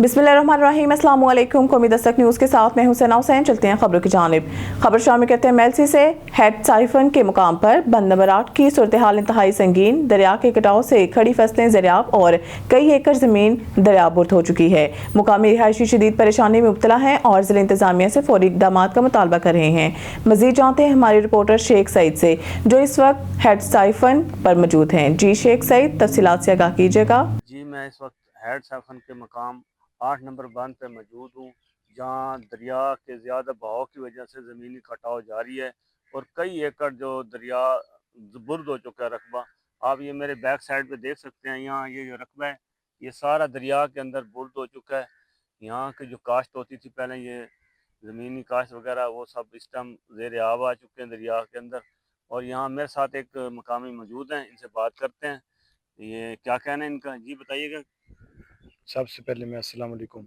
बिस्मिल्लाहिर्रहमानिर्रहीम, अस्सलाम वालेकुम। कौमी दस्तक न्यूज़ के साथ मैं हुसैन हुसैन। चलते हैं खबरों की जानिब। खबर शामिल करते हैं मेलसी से। हेड साइफन के मुकाम पर बंद नंबर 8 की सूरत हाल इंतहाई संगीन। दरिया के कटाव से खड़ी फसलें ज़रियाब और कई एकड़ ज़मीन दरियाबुर्द हो चुकी है। मुकामी रिहायशी शदीद परेशानी में मुब्तला हैं और ज़िला इंतज़ामिया से फौरी इक़दामात का मुतालबा कर रहे हैं। मज़ीद जानते हैं हमारे रिपोर्टर शेख सईद से, जो इस वक्त हेड साइफन पर मौजूद हैं। जी शेख सईद, तफसीलात से आगाह कीजिएगा। जी, मैं इस वक्त हेड साइफन के मकाम 8 नंबर बांध पे मौजूद हूँ, जहाँ दरिया के ज़्यादा बहाव की वजह से ज़मीनी कटाव जारी है और कई एकड़ जो दरिया बुर्द हो चुका है रकबा। आप ये मेरे बैक साइड पे देख सकते हैं, यहाँ ये जो रकबा है ये सारा दरिया के अंदर बुर्द हो चुका है। यहाँ की जो काश्त होती थी पहले, ये ज़मीनी काश्त वगैरह, वो सब इस टाइम ज़ेर आब आ चुके हैं दरिया के अंदर। और यहाँ मेरे साथ एक मकामी मौजूद हैं, इनसे बात करते हैं, ये क्या कहना है इनका। जी बताइएगा। सबसे पहले मैं अस्सलाम वालेकुम।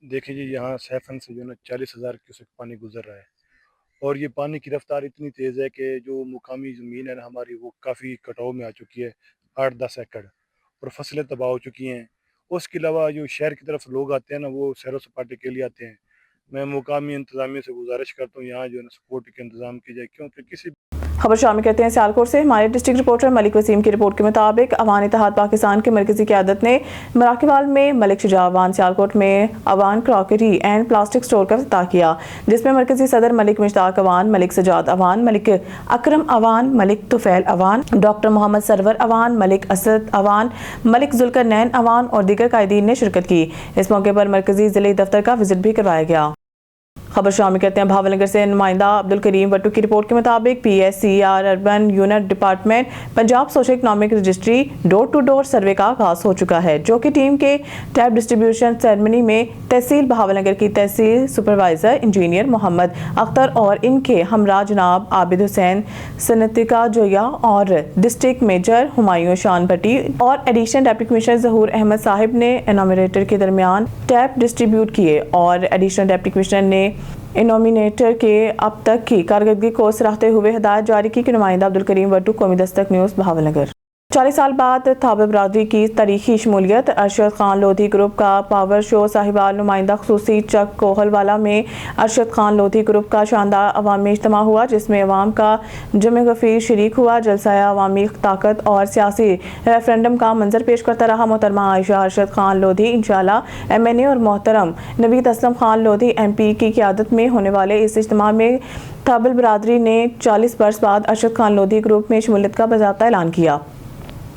देखिए जी, यहाँ सैफन से जो है ना 40,000 क्यूसेक पानी गुजर रहा है और ये पानी की रफ्तार इतनी तेज़ है कि जो मुकामी ज़मीन है ना हमारी, वो काफ़ी कटाव में आ चुकी है, 8-10 एकड़, और फसलें तबाह हो चुकी हैं। उसके अलावा जो शहर की तरफ लोग आते हैं ना, वो सैर व सपाटे के लिए आते हैं। मैं मुकामी इंतज़ामिया से गुजारिश करता हूँ यहाँ जो है ना सपोर्ट के इंतज़ाम किया जाए, क्योंकि किसी खबर शामिल करते हैं सियालकोट से। हमारे डिस्ट्रिक्ट रिपोर्टर मलिक वसीम की रिपोर्ट के मुताबिक अवान इत्तेहाद पाकिस्तान की मरकजी क़यादत ने मराकीवाल में मलिक शुजा अवान सियालकोट में Awan crockery and plastic store का इफ्तिताह किया, जिसमें मरकजी सदर मलिक मुश्ताक अवान, मलिक सजाद अवान, मलिक अकरम अवान, मलिक तुफैल अवान, डॉक्टर मोहम्मद सरवर अवान, मलिक असद अवान, मलिक जुल्करनैन अवान और दीगर कायदीन ने शिरकत की। इस मौके पर मरकजी ज़िले दफ्तर का विजिट भी करवाया गया। खबर शामिल करते हैं भावलनगर से। नुमाइंदा अब्दुल करीम वट्टू की रिपोर्ट के मुताबिक PSCR urban unit department Punjab social economic registry door to door survey का आगाज हो चुका है, जो कि टीम के टैब डिस्ट्रीब्यूशन सेरेमनी में तहसील भावलनगर की तहसील सुपरवाइजर इंजीनियर मोहम्मद अख्तर और इनके हमरा जनाब आबिद हुसैन, सनतिका जोया और डिस्ट्रिक्ट मेजर हुमायूं शान भट्टी और एडिशनल डिप्टी कमिश्नर ज़हूर अहमद साहिब ने एनोमिनेटर के दरमियान टैब डिस्ट्रीब्यूट किए और एडिशनल डिप्टी कमिश्नर ने इनोमिनेटर के अब तक की कारकर्दगी को सराहते हुए हिदायत जारी की कि नुमाइंदा अब्दुल करीम वट्टू, कौमी दस्तक न्यूज़, भावलनगर। 40 साल बाद थाबर बरादरी की तारीखी शमूलियत। अरशद खान लोधी ग्रुप का पावर शो साहिबाल नुमाइंदा खसूसी चक कोहलवाला में अरशद खान लोधी ग्रुप का शानदार अवामी इज्तिमा हुआ, जिसमें अवाम का जमे गफीर शरीक हुआ। जलसा अवामी ताकत और सियासी रेफरेंडम का मंजर पेश करता रहा। मोहतरमा आयशा अरशद खान लोधी इंशाअल्लाह MNA और मोहतरम नवीद असलम खान लोधी MP की क़यादत में होने वाले इस इज्तिमा में थाबर बरादरी ने 40 बरस बाद अरशद खान लोधी ग्रुप में शमूलियत का बाज़ाब्ता ऐलान किया,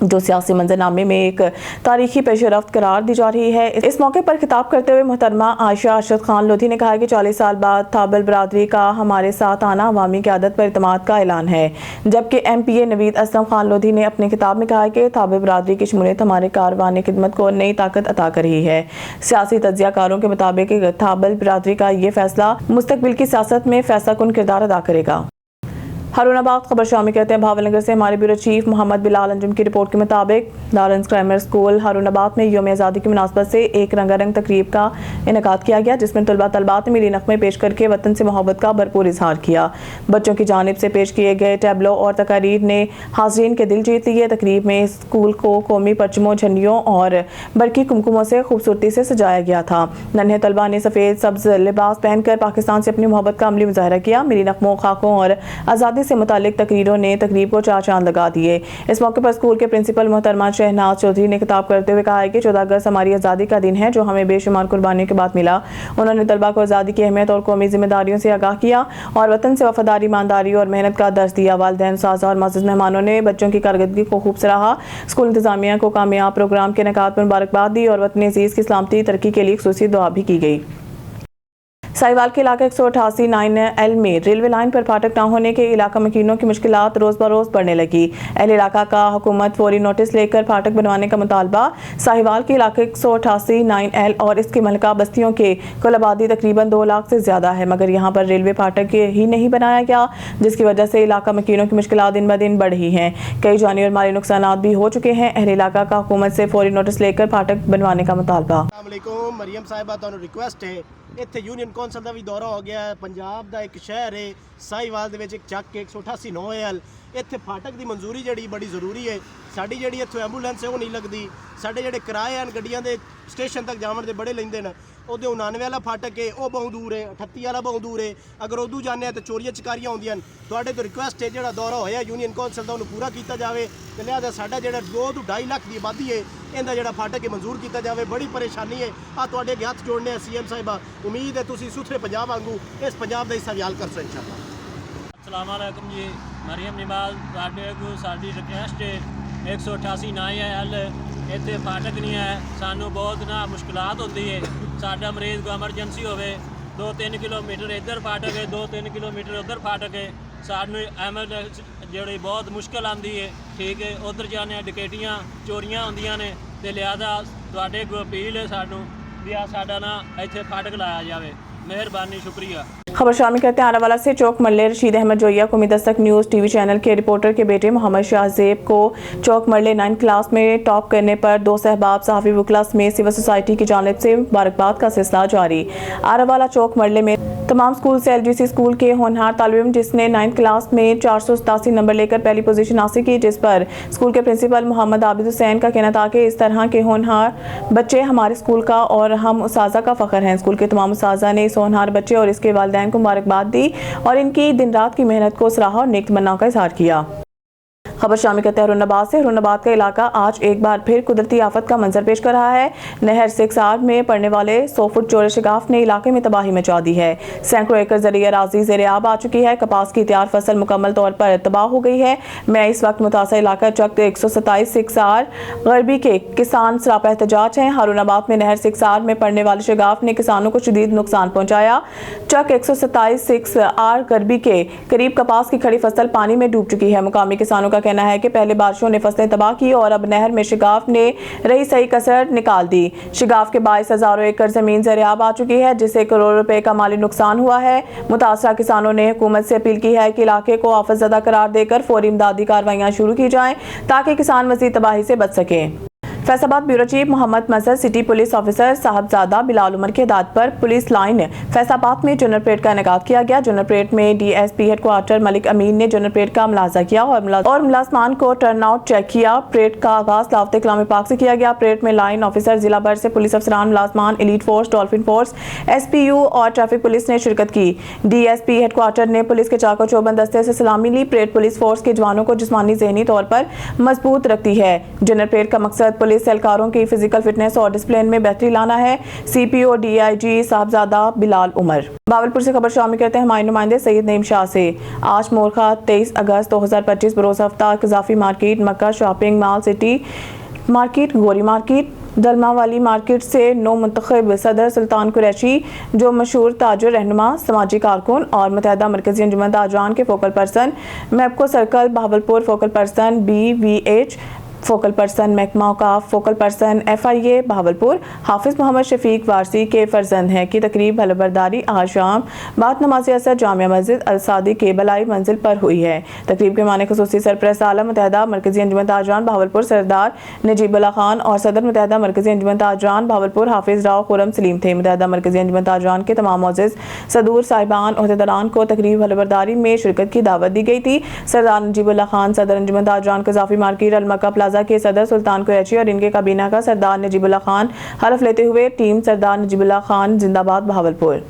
जो सियासी मंजरनामे में एक तारीखी पेशरफ्त करार दी जा रही है। इस मौके पर खिताब करते हुए मोहतरमा आयशा अरशद खान लोधी ने कहा कि 40 साल बाद थाबर बरादरी का हमारे साथ आना अवामी क़यादत पर इत्मीनान का ऐलान है। जबकि MPA नवीद असलम खान लोधी ने अपने खिताब में कहा कि थाबर बरादरी की शमूलियत हमारे कारवान खिदमत को नई ताकत अता कर रही है। सियासी तज्ज़ियाकारों के मुताबिक थाबर बरादरी का ये फैसला मुस्तकबिल की सियासत में फैसला कुन किरदार अदा करेगा। हारूनाबाद खबर शामिल करते हैं भावलनगर से। हमारे ब्यूरो चीफ मोहम्मद बिलाल अंजुम की रिपोर्ट के मुताबिक लॉरेंस ग्रामर स्कूल हारूनाबाद में यौम आज़ादी की मुनासबत से एक रंगारंग तकरीब का इनेकाद किया गया, जिसमें तलबात ने मिली नग़मे पेश करके वतन से मोहब्बत का भरपूर इजहार किया। बच्चों की जानिब से पेश किए गए टैबलो और तकारीर ने हाज़रीन के दिल जीत लिए। तकरीब में स्कूल को कौमी परचमों, झंडियों और बरकी कुमकुमों से खूबसूरती से सजाया गया था। नन्हे तलबा ने सफ़ेद सब्ज लिबास पहनकर पाकिस्तान से अपनी मोहब्बत का अमली मुजाहरा किया। मिली नग़मों, खाकों और आज़ादी से मुतालिक तकरीरों ने तकरीब को चार चांद लगा दिए। इस मौके पर स्कूल के प्रिंसिपल मोहतरमा शहनाज चौधरी ने खिताब करते हुए कहा है कि 14 अगस्त हमारी आज़ादी का दिन है, जो हमें बेशुमार कुर्बानियों के बाद मिला। उन्होंने तलबा को आज़ादी की अहमियत और कौमी जिम्मेदारियों से आगाह किया और वतन से वफादारी, ईमानदारी और मेहनत का दर्स दिया। वालिदैन, उस्ताज़ और मुअज़्ज़िज़ मेहमानों ने बच्चों की कारकर्दगी को खूब सराहा। स्कूल इंतजामिया को कामयाब प्रोग्राम के इनेकाद पर मुबारकबाद दी और वतन अज़ीज़ की सलामती तरक्की के लिए खुसूसी दुआ भी की गई। साहिवाल के इलाके 188 9L में रेलवे लाइन पर फाटक न होने के इलाका मकीनों की मुश्किलात रोज़ बरोज़ बढ़ने लगी। अहल इलाका का हुकूमत फौरी नोटिस लेकर फाटक बनवाने का मुतालबा। साहिवाल के इलाके 188 9L और इसकी मलका बस्तियों के कुल आबादी तकरीबन 2 लाख से ज़्यादा है, मगर यहाँ पर रेलवे फाटक ही नहीं बनाया गया, जिसकी वजह से इलाका मकीनों की मुश्किलात दिन ब दिन बढ़ रही हैं। कई जानी और माली नुकसान भी हो चुके हैं। अहल इलाका का हुकूमत से फौरी नोटिस लेकर फाटक बनवाने का मुतालबा। मरियम साहिबा, तुहानू रिक्वेस्ट है ਇੱਥੇ ਯੂਨੀਅਨ ਕੌਂਸਲ ਦਾ ਵੀ ਦੌਰਾ ਹੋ ਗਿਆ ਹੈ। ਪੰਜਾਬ ਦਾ ਇੱਕ ਸ਼ਹਿਰ ਹੈ ਸਾਹੀਵਾਲ ਦੇ ਵਿੱਚ ਇੱਕ ਚੱਕ 188 9L, ਇੱਥੇ ਫਾਟਕ ਦੀ ਮਨਜ਼ੂਰੀ ਜਿਹੜੀ ਬੜੀ ਜ਼ਰੂਰੀ ਹੈ। ਸਾਡੀ ਜਿਹੜੀ ਇੱਥੋਂ ਐਂਬੂਲੈਂਸ ਹੈ ਉਹ ਨਹੀਂ ਲੱਗਦੀ। ਸਾਡੇ ਜਿਹੜੇ ਕਿਰਾਏ ਹਨ ਗੱਡੀਆਂ ਦੇ ਸਟੇਸ਼ਨ ਤੱਕ ਜਾਵਣ ਦੇ ਬੜੇ ਲੈਂਦੇ ਨੇ। ਉਹਦੇ 99 ਵਾਲਾ ਫਾਟਕ ਹੈ ਉਹ ਬਹੁਤ ਦੂਰ ਹੈ, 38 ਵਾਲਾ ਬਹੁਤ ਦੂਰ ਹੈ। ਅਗਰ ਉਦੋਂ ਜਾਂਦੇ ਆ ਤਾਂ ਚੋਰੀਆਂ ਚਕਾਰੀਆਂ ਹੁੰਦੀਆਂ ਨੇ। ਤੁਹਾਡੇ ਤੋਂ ਰਿਕੁਐਸਟ ਹੈ ਜਿਹੜਾ ਦੌਰਾ ਹੋਇਆ ਯੂਨੀਅਨ ਕੌਂਸਲ ਦਾ ਉਹਨੂੰ ਪੂਰਾ ਕੀਤਾ ਜਾਵੇ ਤੇ ਲਿਹਾਜ਼ਾ ਸਾਡਾ ਜਿਹੜਾ 2 ਤੋਂ 2.5 ਲੱਖ ਦੀ ਆਬਾਦੀ ਹੈ ਇਹਦਾ ਜਿਹੜਾ ਫਾਟਕ ਹੈ ਮਨਜ਼ੂਰ ਕੀਤਾ ਜਾਵੇ। ਬੜੀ ਪਰੇਸ਼ਾਨੀ ਹੈ। ਆ ਤੁਹਾਡੇ ਅੱਗੇ ਹੱਥ ਜੋੜਨੇ ਆ ਸੀਐਮ ਸਾਹਿਬਾ, ਉਮੀਦ ਹੈ ਤੁਸੀਂ ਸੁਥਰੇ ਪੰਜਾਬ ਵਾਂਗੂ ਇਸ ਪੰਜਾਬ ਦਾ ਹਿੱਸਾ ਹੱਲ ਕਰਸੋ ਇਨਸ਼ਾਅੱਲਾ। अस्सलाम वालेकुम जी, मरियम निवाज साडी रिक्वेस्ट है 188 9L ਇੱਥੇ ਫਾਟਕ ਨਹੀਂ ਹੈ। ਸਾਨੂੰ ਬਹੁਤ ਨਾ ਮੁਸ਼ਕਲਾਤ ਹੁੰਦੀ ਹੈ। ਸਾਡਾ ਮਰੀਜ਼ ਕੋ ਐਮਰਜੈਂਸੀ ਹੋਵੇ 2-3 ਕਿਲੋਮੀਟਰ ਇੱਧਰ ਫਾਟਕ ਹੈ, 2-3 ਕਿਲੋਮੀਟਰ ਉੱਧਰ ਫਾਟਕ ਹੈ। ਸਾਨੂੰ ਐਮਰਜੈਂਸੀ ਜਿਹੜੀ ਬਹੁਤ ਮੁਸ਼ਕਲ ਆਉਂਦੀ ਹੈ। ਠੀਕ ਹੈ, ਉੱਧਰ ਜਾਣੇ ਡਕੈਤੀਆਂ ਚੋਰੀਆਂ ਹੁੰਦੀਆਂ ਨੇ ਤੇ ਲਿਹਾਜ਼ਾ ਤੁਹਾਡੇ ਕੋ ਅਪੀਲ ਹੈ ਸਾਨੂੰ ਵੀ ਆ ਸਾਡਾ ਨਾ ਇੱਥੇ ਫਾਟਕ ਲਾਇਆ ਜਾਵੇ। मेहरबानी, शुक्रिया। खबर शामिल करते हैं आरावाला से। चौक मरले रशीद अहमद जोइया कौमी दस्तक न्यूज़ टीवी चैनल के रिपोर्टर के बेटे मोहम्मद शाहजेब को चौक मरले 9 क्लास में टॉप करने पर 2 सहबाब सहाफ़ी वकला समेत सिविल सोसाइटी की जानिब से मुबारकबाद का सिलसिला जारी। आरावाला चौक मरले में तमाम स्कूल से LGC स्कूल के होनहार तालिब इल्म जिसने 9 क्लास में 487 नंबर लेकर पहली पोजीशन हासिल की, जिस पर स्कूल के प्रिंसिपल मोहम्मद आबिद हुसैन का कहना था कि इस तरह के होनहार बच्चे हमारे स्कूल का और हम उस्ताज़ा का फ़ख्र हैं। स्कूल के तमाम उस्ताज़ा ने इस होनहार बच्चे और इसके वालिदैन को मुबारकबाद दी और इनकी दिन रात की मेहनत को सराहा और नेक तमन्ना का इजहार किया। खबर शामिल करते हैं हुरनाबाद से। हुरनाबाद का इलाका आज एक बार फिर कुदरती आफत का मंजर पेश कर रहा है। नहर 6R में पड़ने वाले 100 फुट चौड़े शिगाफ ने इलाके में तबाही मचा दी है। सैकड़ों एकड़ ज़रिए अराज़ी ज़ेर आब आ चुकी है। कपास की तैयार फसल मुकम्मल तौर पर तबाह हो गई है। मैं इस वक्त मुतासर इलाका चक 127 6R गरबी के किसान सरापा एहतजाज हैं। हारूनाबाद में नहर 6R में पड़ने वाले शिगाफ ने किसानों को शदीद नुकसान पहुँचाया। चक 127 6R गरबी के करीब कपास की खड़ी फसल पानी में डूब चुकी है। मुकामी किसानों का कहना है कि पहले बारिशों ने फसलें तबाह की और अब नहर में शिगाफ ने रही सही कसर निकाल दी। शिगाफ के बायस हजारों एकड़ जमीन ज़रियाब आ चुकी है, जिससे करोड़ों रुपए का माली नुकसान हुआ है। मुतासरा किसानों ने हुकूमत से अपील की है कि इलाके को आफतज़दा करार देकर फौरी इमदादी कार्रवाइयाँ शुरू की जाएं ताकि किसान मज़ीद तबाही से बच सकें। Faisalabad bureau chief Mohammad Mazhar city police officer Sahibzada Bilal Umar के हिदायत पर पुलिस लाइन फैसलाबाद में जनरल परेड का इनेकाद किया गया। जनरल परेड में DSP हेडक्वार्टर मलिक अमीन ने जनरल परेड का मुलाजा किया और मुलाजमान को टर्न आउट चेक किया। परेड का आगाज लावते कलाम पाक से किया गया। परेड में लाइन ऑफिसर जिला भर से पुलिस अफसरान, मुलाजमान, elite force, dolphin force, SPU और ट्रैफिक पुलिस ने शिरकत की। DSP हेडक्वार्टर ने पुलिस के चाको चौबंद दस्ते से सलामी ली। परेड पुलिस फोर्स के जवानों को जिस्मानी ज़हनी तौर पर मजबूत रखती है। जनरल परेड का मकसद पुलिस एहलकारों की फिजिकल फिटनेस और डिसिप्लिन में बेहतरी लाना है। CPO DIG साहबजादा Bilal Umar. बावलपुर से खबर शामिल करते हैं हमारे नुमाइंदे सैयद नईम शाह से। आज मोरखा 23 अगस्त 2025 बरोज़ हफ्ता कज़ाफ़ी मार्केट, मक्का शॉपिंग मॉल, सिटी मार्केट, गोरी मार्केट, दलमा वाली मार्केट से नौ मुंतखब सदर सुल्तान कुरैशी, जो मशहूर ताजर, रहनुमा, समाजी कारकुन और मुत्तहदा मरकज़ी अंजुमन ताजरान के focal person, MEPCO circle Bahawalpur focal person, BVH focal person, महकमा औकाफ फोकल पर्सन, FIA बहावलपुर, हाफिज मोहम्मद शफीक वारसी के फर्जंद हैं कि तकरीब हलबरदारी आज शाम बाद नमाज असर जामिया मस्जिद अल सादी के बलाई मंजिल पर हुई है। तकरीब के माने खसूसी सरपरस्त आलम मुत्तहदा मरकज़ी अंजुमन ताजरान बहावलपुर सरदार नजीबुल्लाह खान और सदर मुत्तहदा मरकज़ी अंजुमन ताजरान बहावलपुर हाफिज राव खुरम सलीम थे। मुत्तहदा मरकज़ी अंजुमन ताजरान के तमाम मोअज़्ज़िज़ सदूर साहिबान ओहदेदारान को तकरीब हलबरदारी में शिरकत की दावत दी गई थी। सरदार नजीबुल्लाह खान सदर अंजुमन ताजरान कज़ाफ़ी मार्केट, अलमक्का प्लाजा के सदर सुल्तान कुरैशी और इनके काबीना का सरदार नजीबुल्लाह खान हलफ लेते हुए टीम सरदार नजीबुल्लाह खान जिंदाबाद बहावलपुर।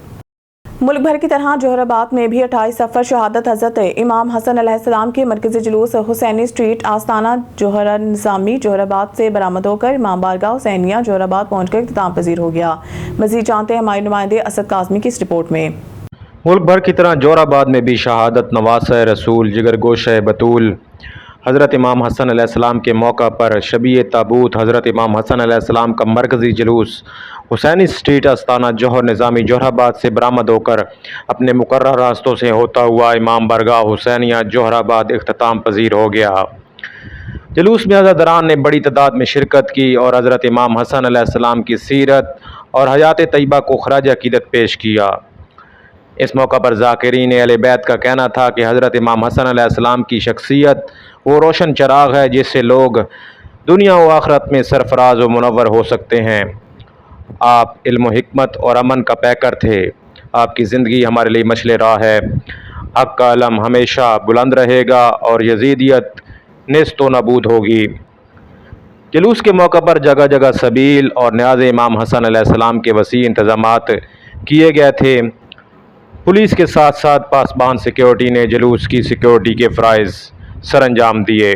मुल्क भर की तरह जोहराबाद में भी 28 सफ़र शहादत हज़रत इमाम हसन अलैहिस्सलाम के मरकज़ी जुलूस हुसैनी स्ट्रीट आस्ताना जोहरा निज़ामी जोहराबाद से बरामद होकर इमाम बारगाह हुसैनिया जोहराबाद पहुँचकर इख्तिताम पजीर हो गया। मज़ीद जानते हैं हमारे नुमाइंदे असद काज़मी की इस रिपोर्ट में। मुल्क भर की तरह जोहराबाद में भी शहादत नवास रसूल जिगरगोश बतूल हज़रत इमाम हसन अलैहिस्सलाम के मौका पर शबीए ताबूत हज़रत इमाम हसन अलैहिस्सलाम का मरकज़ी जुलूस हुसैनी स्ट्रीट आस्ताना जौहर निज़ामी जोहराबाद से बरामद होकर अपने मुकर्रर रास्तों से होता हुआ इमाम बारगाह हुसैनिया जोहराबाद इख्तिताम पजीर हो गया। जुलूस में अज़ादरान ने बड़ी तादाद में शिरकत की और हज़रत इमाम हसन अलैहिस्सलाम की सीरत और हयात तैयबा को खराज अक़ीदत पेश किया। इस मौका पर ज़ाकिरीन अहले बैत का कहना था कि हज़रत इमाम हसन अलैहिस्सलाम की शख्सियत वो रोशन चराग है जिससे लोग दुनिया व आखिरत में सरफराज व मुनव्वर हो सकते हैं। آپ علم و حکمت اور امن کا پیکر تھے. آپ کی زندگی ہمارے لیے مشعل راہ ہے. حق کا علم ہمیشہ بلند رہے گا اور یزیدیت نیست و نابود ہوگی. جلوس کے موقع پر جگہ جگہ سبیل اور نیاز امام حسن علیہ السلام کے وسیع انتظامات کیے گئے تھے. پولیس کے ساتھ ساتھ پاسبان سیکیورٹی نے جلوس کی سیکیورٹی کے فرائض سر انجام دیے.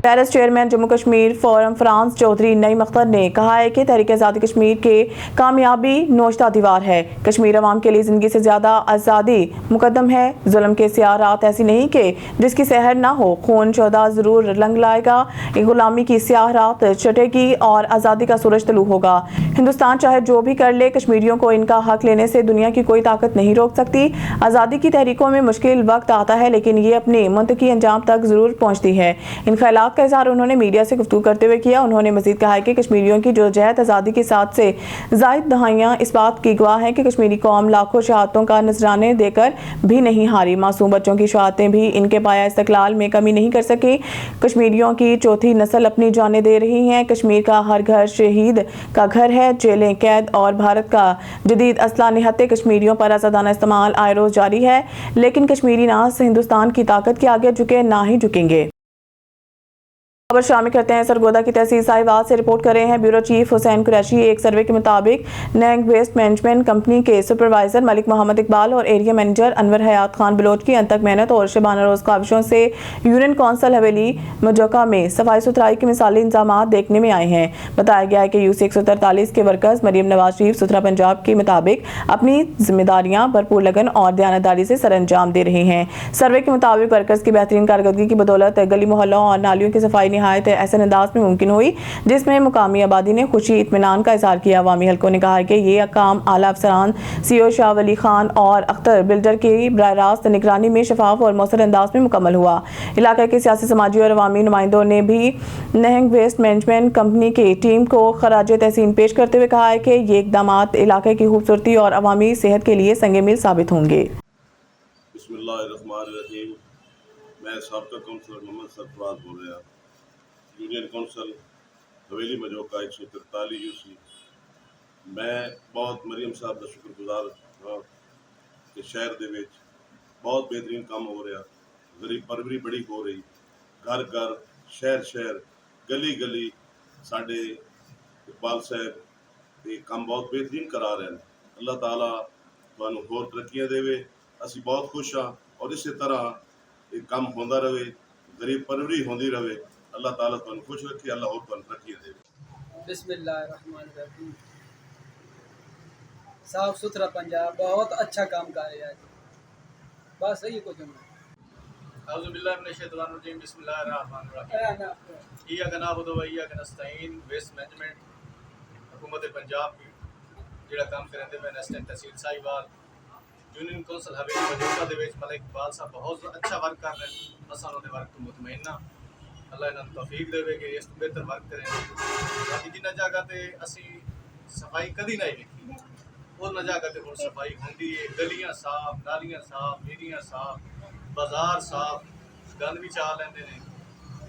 Paris chairman Jammu Kashmir forum France Chaudhry Naeem Akhtar نے کہا ہے کہ تحریک آزادی کشمیر کے کامیابی نوشتہ دیوار ہے. کشمیر عوام کے لیے زندگی سے زیادہ آزادی مقدم ہے. ظلم کے سیاہ رات ایسی نہیں کہ جس کی سحر نہ ہو. خون شہداء ضرور رنگ لائے گا. غلامی کی سیاہ رات چٹے گی اور آزادی کا سورج طلوع ہوگا. ہندوستان چاہے جو بھی کر لے, کشمیریوں کو ان کا حق لینے سے دنیا کی کوئی طاقت نہیں روک سکتی. آزادی کی تحریکوں میں مشکل وقت آتا ہے لیکن یہ اپنے منطقی انجام تک ضرور پہنچتی ہے. ان خیالات کا اظہار انہوں نے میڈیا سے گفتگو کرتے ہوئے کیا. انہوں نے مزید کہا کہ کشمیریوں کی جدوجہد آزادی کی 7 سے زائد دہائیاں اس بات کی گواہ ہیں کہ کشمیری قوم لاکھوں شہادتوں کا نذرانے دے کر بھی نہیں ہاری. معصوم بچوں کی شہادتیں بھی ان کے پایہ استقلال میں کمی نہیں کر سکی. کشمیریوں کی چوتھی نسل اپنی جانیں دے رہی ہیں. کشمیر کا ہر گھر شہید کا گھر ہے. جیلیں, قید اور بھارت کا جدید اسلحہ نہتے کشمیریوں پر آزادانہ استعمال آئے روز جاری ہے. لیکن کشمیری نہ ہندوستان کی طاقت کے آگے جھکے نہ ہی جھکیں گے. خبر شامل کرتے ہیں سرگودا کی تحصیل ساہیوال سے. رپورٹ کر رہے ہیں بیورو چیف حسین قریشی. ایک سروے کے مطابق نینگ ویسٹ مینجمنٹ کمپنی کے سپروائزر ملک محمد اقبال اور ایریا مینیجر انور حیات خان بلوچ کی انتھک محنت اور شبانہ روز کاوشوں سے یونین کونسل حویلی مجوکا میں صفائی ستھرائی کے مثالی انتظامات دیکھنے میں آئے ہیں. بتایا گیا ہے کہ یو سی 143 کے ورکرز مریم نواز شریف ستھرا پنجاب کے مطابق اپنی ذمہ داریاں بھرپور لگن اور دیانتداری سے سر انجام دے رہے ہیں. سروے کے مطابق ورکرز کی بہترین کارکردگی کی بدولت گلی محلوں اور نالیوں کی صفائی نہایت ایسے انداز میں ممکن ہوئی جس میں مقامی آبادی نے خوشی اطمینان کا اظہار کیا. عوامی حلقوں نے کہا کہ یہ کام اعلیٰ افسران سی او شاہ ولی خان اور اختر بلڈر کی براہ راست نگرانی میں شفاف اور مؤثر انداز میں مکمل ہوا. علاقے کے سیاسی, سماجی اور عوامی نمائندوں نے بھی نہنگ ویسٹ مینجمنٹ کمپنی کی ٹیم کو خراج تحسین پیش کرتے ہوئے کہا ہے کہ یہ اقدامات علاقے کی خوبصورتی اور عوامی صحت کے لیے سنگ میل ثابت ہوں گے. بسم اللہ الرحمن الرحیم. میں سابقہ کونسلر محمد سرفراز بول رہا. یونین کونسل حویلی مجوکا 143 یو سی. میں بہت مریم صاحب کا شکر گزار ہاں کہ شہر دے وچ بہت بہترین کام ہو رہا. غریب پروری بڑی ہو رہی. گھر گھر, شہر شہر, گلی گلی ساڈے اقبال صاحب یہ کام بہت بہترین کرا رہے ہیں. اللہ تعالیٰ تمہیں ہور ترقیاں دے. اسی بہت خوش ہاں اور اسی طرح یہ کام ہوتا رہے, غریب پروری ہوتی رہے. اللہ تعالیٰ تمہیں خوش رکھے. اللہ اور تمہیں ترقیاں دے. بسم اللہ الرحمن الرحیم. صاف ستھرا پنجاب بہت اچھا کام کر رہا ہے. بس یہی کچھ ہے. اعوذ باللہ من الشیطان الرجیم. بسم اللہ الرحمن الرحیم. ایاک نعبد و ایاک نستعین. ویسٹ مینجمنٹ حکومت پنجاب کی جڑا کام کرتے ہیں نیشنل تحصیل ساہیوال یونین کونسل حویلی مجوکا دے وچ ملک اقبال صاحب بہت اچھا ورک کر رہے ہیں. اساں انہاں دے ورک تو مطمئن ہاں. اللہ انہاں نوں توفیق دے کہ اس تو بہتر ورک کریں. باقی جنہ جگہ تے اسی صفائی کدی نہیں ویکھی ان جگہ تے ہن صفائی ہوندی ہے. گلیاں صاف, نالیاں صاف, میریاں صاف, بازار صاف, گند بھی چاہ لیندے نے.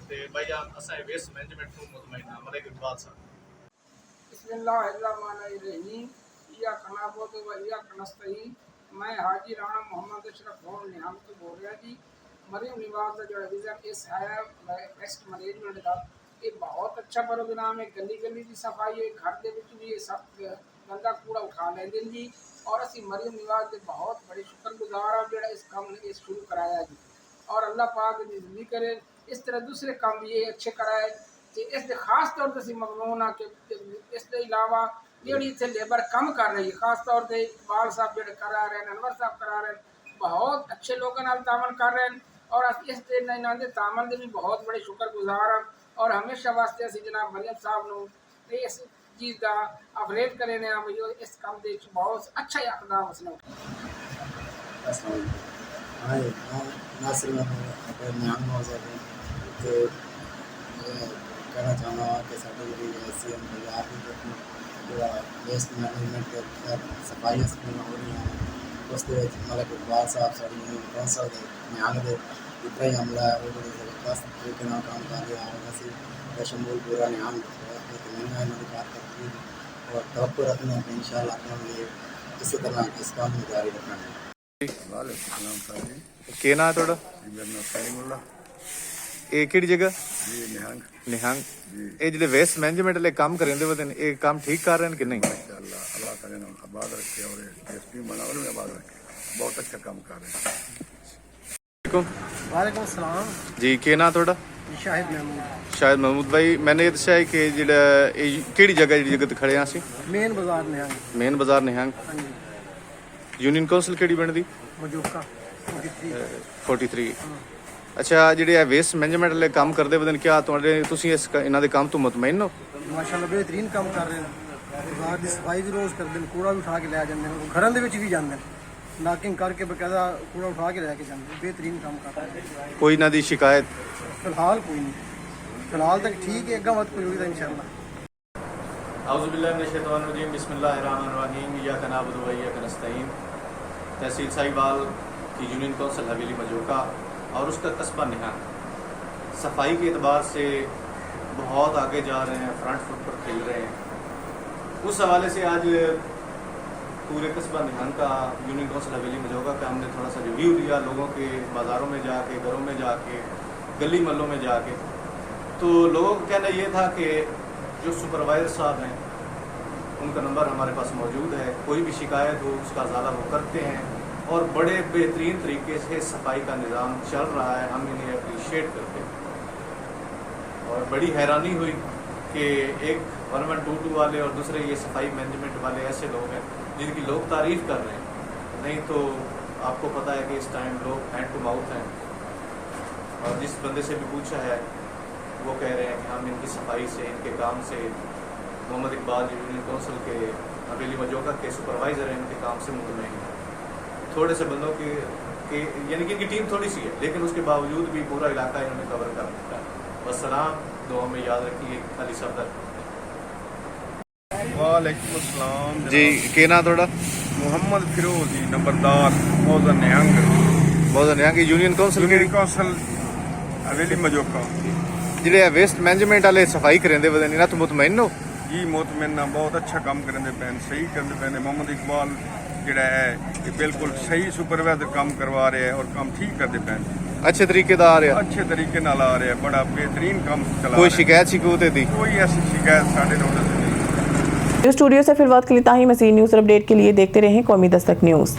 تے بھائی جان اساں ویسٹ مینجمنٹ تو مطمئن ہاں ملک اقبال صاحب. بسم اللہ الرحمن الرحیم. ایاک نعبد و ایاک نستعین. میں حاجی رانا محمد اشرف اور نیام تو بول رہا جی. مریم نواز کا جو وزن اس ہے ویسٹ مینجمنٹ کا یہ بہت اچھا پروگرام ہے. گلی گلی کی صفائی ہے. گھر دے وچ بھی یہ سب گندا کوڑا اٹھا لیندے جی. اور اسی مریم نواز کے بہت بڑے شکر گزار ہیں جڑا اس کام نے شروع کرایا جی. اور اللہ پاک دی زندگی کرے اس طرح دوسرے کام بھی یہ اچھے کرائے. اس دے خاص طور سے مضمون ہے کہ اس کے علاوہ جڑی اتنے لیبر کم کر رہی ہے خاص طور سے اقبال صاحب جڑے کرا رہے ہیں, انور صاحب کرا رہے ہیں, بہت اچھے لوگوں نال تعاون کر رہے ہیں. اور اس دے تعاون دے بھی بہت بڑے شکر گزار ہیں. اور ہمیشہ واسطے اسی جناب مریم صاحب نو اس چیز کا افریز کرے نے اس کام دے بہت اچھا اقدام اس نے ناصر نیام تو کہنا چاہنا کہ ساری جی C M Punjab waste management صفائی اسکیمیں ہو رہی ہیں. اس ملک اقبال صاحب ساری کونسل کے نیام کے اتنا ہی عملہ ہے وہ زبردست طریقے کام کر رہا ہے. اسی شمول پورا نیام مہینہ یہاں کی کارکردگی और तवक्को रखना है कि इंशाल्लाह हम ये इसी तरह इस काम में जारी रखेंगे। वालेकुम सलाम सर जी। ਕੀ ਨਾਂ ਹੈ ਤੁਹਾਡਾ? मेरा नाम सलीमुल्लाह ਇਹ ਕਿਹੜੀ ਜਗ੍ਹਾ? जी निहंग ਨਿਹੰਗ। जी ਇਹ ਜਿਹੜੇ ਵੇਸਟ ਮੈਨੇਜਮੈਂਟ ਵਾਲੇ ਕੰਮ ਕਰਿੰਦੇ ਵੇ ਨੇ ਇਹ ਕੰਮ ਠੀਕ ਕਰ ਰਹੇ ਨੇ ਕਿ नहीं? इंशाल्लाह अल्लाह ताला ने उनको आबाद रखे और एसपी बना उन्होंने आबाद रखे, बहुत अच्छा काम कर रहे हैं। ਵਾਲੇਕੁਮ ਸਲਾਮ ਜੀ ਕੀ ਨਾਂ ਤੁਹਾਡਾ? ਸ਼ਾਹਿਦ ਮਹਿਮੂਦ ਸ਼ਾਇਦ ਮਹਿਮੂਦ ਭਾਈ ਮੈਨੇ ਇਹ ਦੱਸਿਆ ਹੈ ਕਿ ਜਿਹੜਾ ਇਹ ਕਿਹੜੀ ਜਗ੍ਹਾ ਜਿਹੜੀ ਜਗ੍ਹਾ ਤੇ ਖੜੇ ਹਾਂ ਅਸੀਂ? ਮੇਨ ਬਾਜ਼ਾਰ ਨੇ ਮੇਨ ਬਾਜ਼ਾਰ ਨਿਹੰਗ। ਯੂਨੀਅਨ ਕਾਉਂਸਲ ਕਿਹੜੀ ਬਣਦੀ? ਮਜੂਕਾ 43। ਅੱਛਾ ਜਿਹੜੇ ਇਹ ਵੇਸਟ ਮੈਨੇਜਮੈਂਟ ਵਾਲੇ ਕੰਮ ਕਰਦੇ ਵੇ ਨੇ ਕਿਆ ਤੁਹਾਡੇ ਤੁਸੀਂ ਇਹਨਾਂ ਦੇ ਕੰਮ ਤੋਂ ਮੁਤਮਈਨ ਹੋ? ਮਾਸ਼ਾਅੱਲਾ ਬਿਹਤਰੀਨ ਕੰਮ ਕਰ ਰਹੇ ਨੇ। ਬਾਜ਼ਾਰ ਦੀ ਸਫਾਈ ਵੀ ਰੋਜ਼ ਕਰਦੇ ਨੇ, ਕੂੜਾ ਵੀ ਉਠਾ ਕੇ ਲੈ ਜਾਂਦੇ ਨੇ, ਘਰਾਂ ਦੇ ਵਿੱਚ ਵੀ ਜਾਂਦੇ ਨੇ, ਨਾਕਿੰਗ ਕਰਕੇ ਬਕਾਇਦਾ ਕੂੜਾ ਉਠਾ ਕੇ ਲੈ ਕੇ ਜਾਂਦੇ ਨੇ। ਬਿਹਤਰੀਨ ਕੰਮ ਕਰ ਰਹੇ ਨੇ। ਕੋਈ ਇਹਨਾਂ ਦੀ ਸ਼ਿਕਾਇਤ? ਫਿਲਹਾਲ ਕੋਈ ਨਹੀਂ, ਫਿਲਹਾਲ ਤੱਕ ਠੀਕ ਹੈ, ਅੱਗਾ ਮਤ ਕੋਈ ਹੋਈ ਤਾਂ इंशाल्लाह। اعوذ باللہ من الشیطان الرجیم بسم اللہ الرحمن الرحیم ایاک نعبد و ایاک نستعین۔ تحصیل ساہیوال کی یونین کونسل حویلی مجوکا اور اس کا قصبہ نہنگ صفائی کے اعتبار سے بہت آگے جا رہے ہیں، فرنٹ فٹ پر کھیل رہے ہیں۔ اس حوالے سے آج پورے قصبہ نہنگ کا یونین کونسل حویلی مجوکا کا ہم نے تھوڑا سا ریویو لیا، لوگوں کے بازاروں میں جا کے، گھروں میں جا کے، گلی محلوں میں جا کے۔ تو لوگوں کا کہنا یہ تھا کہ جو سپروائزر صاحب ہیں ان کا نمبر ہمارے پاس موجود ہے، کوئی بھی شکایت ہو اس کا ازالہ وہ کرتے ہیں اور بڑے بہترین طریقے سے صفائی کا نظام چل رہا ہے، ہم انہیں اپریشیٹ کرتے ہیں۔ اور بڑی حیرانی ہوئی کہ ایک 1122 والے اور دوسرے یہ صفائی مینجمنٹ والے ایسے لوگ ہیں جن کی لوگ تعریف کر رہے ہیں، نہیں تو آپ کو پتہ ہے کہ اس ٹائم لوگ ہینڈ ٹو ماؤتھ ہیں۔ اور جس بندے سے بھی پوچھا ہے وہ کہہ رہے ہیں کہ ہم ان کی صفائی سے، ان کے کام سے، محمد اقبال یونین کونسل کے حویلی مجوکا کے سپروائزر ہیں، ان کے کام سے مطمئن ہیں۔ تھوڑے سے بندوں کے یعنی کہ ان کی ٹیم تھوڑی سی ہے لیکن اس کے باوجود بھی پورا علاقہ انہوں نے کور کر دیا ہے۔ والسلام، دعا میں یاد رکھیے علی صفدر۔ वालेकुम अस्सलाम ਜੀ ਕੀ ਨਾਂ ਤੁਹਾਡਾ? मोहम्मद फिरोज जी नंबरदार मौजा निहंग ਬਹੁਤ Nihang union council union council Haveli Majoka. ਜਿਹੜੇ ਵੇਸਟ ਮੈਨੇਜਮੈਂਟ ਵਾਲੇ ਸਫਾਈ ਕਰਿੰਦੇ ਵੇ ਨੇ ਇਹਨਾਂ ਤੋਂ ਮੁਤਮਈਨ ਹੋ? जी मुतमिन बहुत अच्छा काम करेंगे पैन, सही करते पैन। मोहम्मद इकबाल जड़ा है ये बिल्कुल सही सुपरवाइजर काम करवा रहे हैं और काम ठीक करते पैन, ਅੱਛੇ ਤਰੀਕੇ ਦਾ ਆ ਰਿਹਾ? अच्छे तरीके नाल आ रहे हैं, बड़ा बेहतरीन काम चला ਕੋਈ रहे हैं। ਸ਼ਿਕਾਇਤ शिकूत दी? कोई ऐसी शिकायत साढ़े नोटिस नहीं। स्टूडियो से फिर बात के लिए ताही मज़ीद न्यूज़ और अपडेट के लिए देखते रहें कौमी दस्तक न्यूज़।